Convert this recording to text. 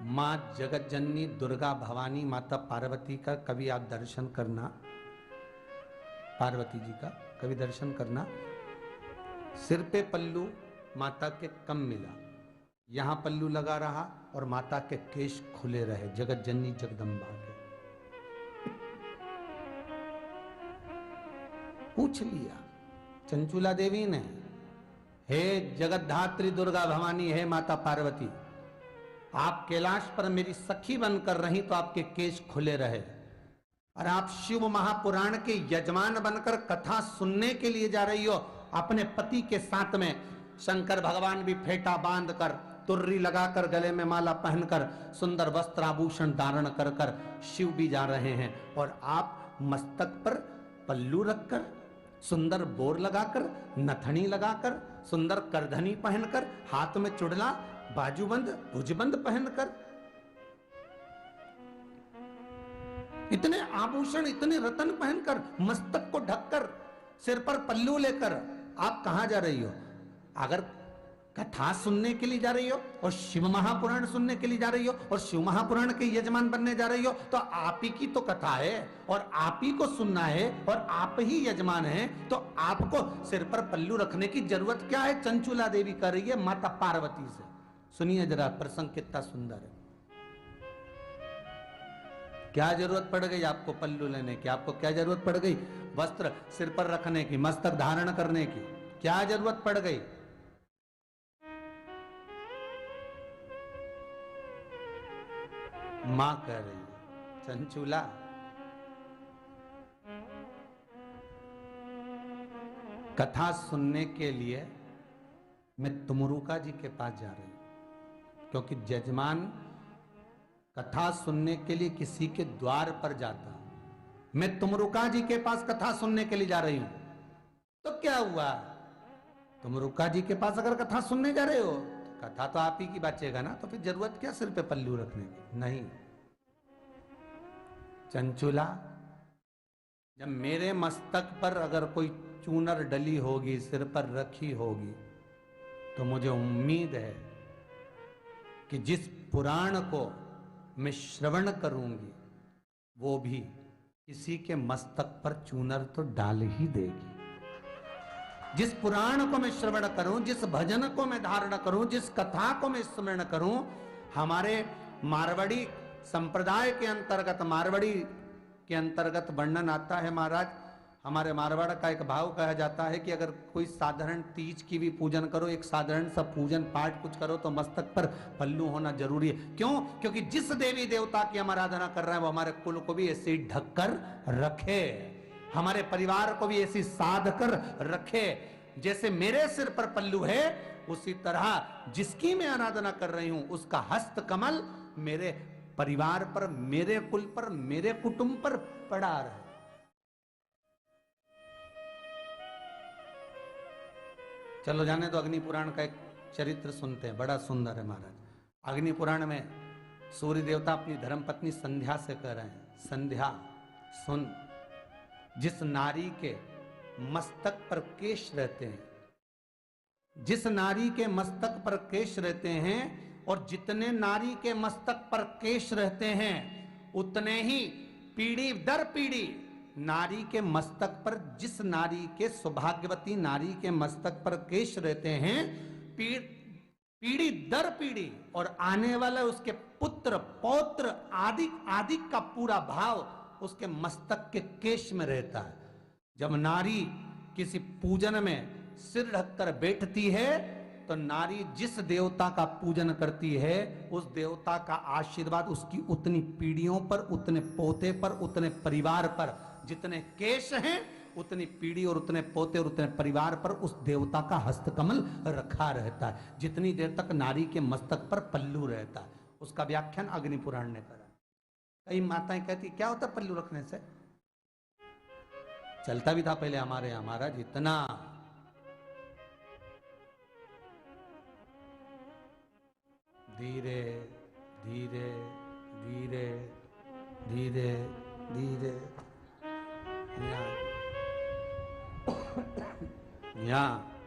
माँ जगत जननी दुर्गा भवानी माता पार्वती का कभी आप दर्शन करना, पार्वती जी का कभी दर्शन करना। सिर पे पल्लू माता के कम मिला, यहां पल्लू लगा रहा और माता के केश खुले रहे, जगत जननी जगदम्बा के। पूछ लिया चंचुला देवी ने, हे जगतधात्री दुर्गा भवानी, हे माता पार्वती, आप कैलाश पर मेरी सखी बनकर रही तो आपके केश खुले रहे, और आप शिव महापुराण के यजमान बनकर कथा सुनने के लिए जा रही हो, अपने पति के साथ में शंकर भगवान भी फेटा बांधकर, तुर्री लगाकर, गले में माला पहनकर, सुंदर वस्त्र आभूषण धारण कर कर शिव भी जा रहे हैं, और आप मस्तक पर पल्लू रखकर, सुंदर बोर लगाकर, नथनी लगाकर, सुंदर करधनी पहनकर, हाथ में चुड़ला, बाजूबंद, भुजबंद पहनकर, इतने आभूषण, इतने रत्न पहनकर, मस्तक को ढककर, सिर पर पल्लू लेकर आप कहां जा रही हो? अगर कथा सुनने के लिए जा रही हो और शिव महापुराण सुनने के लिए जा रही हो और शिव महापुराण के यजमान बनने जा रही हो, तो आप ही की तो कथा है और आप ही को सुनना है और आप ही यजमान हैं, तो आपको सिर पर पल्लू रखने की जरूरत क्या है? चंचुला देवी कर रही है माता पार्वती से। सुनिए जरा, प्रसंग कितना सुंदर है। क्या जरूरत पड़ गई आपको पल्लू लेने की? आपको क्या जरूरत पड़ गई? वस्त्र सिर पर रखने की, मस्तक धारण करने की क्या जरूरत पड़ गई? मां कह रही है, चंचुला, कथा सुनने के लिए मैं तुमरुका जी के पास जा रही हूं, क्योंकि जजमान कथा सुनने के लिए किसी के द्वार पर जाता है। मैं तुमरुका जी के पास कथा सुनने के लिए जा रही हूं, तो क्या हुआ? तुमरुका जी के पास अगर कथा सुनने जा रहे हो तो कथा तो आप ही की बचेगा ना, तो फिर जरूरत क्या सिर पे पल्लू रखने की? नहीं चंचुला, जब मेरे मस्तक पर अगर कोई चूनर डली होगी, सिर पर रखी होगी, तो मुझे उम्मीद है कि जिस पुराण को मैं श्रवण करूंगी वो भी किसी के मस्तक पर चूनर तो डाल ही देगी। जिस पुराण को मैं श्रवण करूं, जिस भजन को मैं धारण करूं, जिस कथा को मैं स्मरण करूं, हमारे मारवाड़ी संप्रदाय के अंतर्गत, मारवाड़ी के अंतर्गत वर्णन आता है महाराज, हमारे मारवाड़ का एक भाव कहा जाता है कि अगर कोई साधारण तीज की भी पूजन करो, एक साधारण सा पूजन पाठ कुछ करो, तो मस्तक पर पल्लू होना जरूरी है। क्यों? क्योंकि जिस देवी देवता की हम आराधना कर रहे हैं वो हमारे कुल को भी ऐसे ही ढक कर रखे, हमारे परिवार को भी ऐसी साध कर रखे। जैसे मेरे सिर पर पल्लू है, उसी तरह जिसकी मैं आराधना कर रही हूं उसका हस्त कमल मेरे परिवार पर, मेरे कुल पर, मेरे कुटुंब पर पड़ा रहे। चलो जाने तो, अग्नि पुराण का एक चरित्र सुनते हैं, बड़ा सुंदर है महाराज। अग्नि पुराण में सूर्य देवता अपनी धर्मपत्नी संध्या से कह रहे हैं, संध्या सुन, जिस नारी के मस्तक पर केश रहते हैं, जिस नारी के मस्तक पर केश रहते हैं, और जितने नारी के मस्तक पर केश रहते हैं, उतने ही पीढ़ी दर पीढ़ी नारी के मस्तक पर, जिस नारी के, सौभाग्यवती नारी के मस्तक पर केश रहते हैं, पीढ़ी दर पीढ़ी और आने वाला उसके पुत्र पौत्र आदि आदि का पूरा भाव उसके मस्तक के केश में रहता है। जब नारी किसी पूजन में सिर ढककर बैठती है, तो नारी जिस देवता का पूजन करती है, उस देवता का आशीर्वाद उसकी उतनी पीढ़ियों पर, उतने पोते पर, उतने परिवार पर, जितने केश हैं उतनी पीढ़ी और उतने पोते और उतने परिवार पर उस देवता का हस्तकमल रखा रहता है, जितनी देर तक नारी के मस्तक पर पल्लू रहता है। उसका व्याख्यान अग्नि पुराण ने करा। कई माताएं कहती क्या होता पल्लू रखने से? चलता भी था पहले हमारे यहाँ महाराज, इतना धीरे धीरे धीरे धीरे धीरे, यहाँ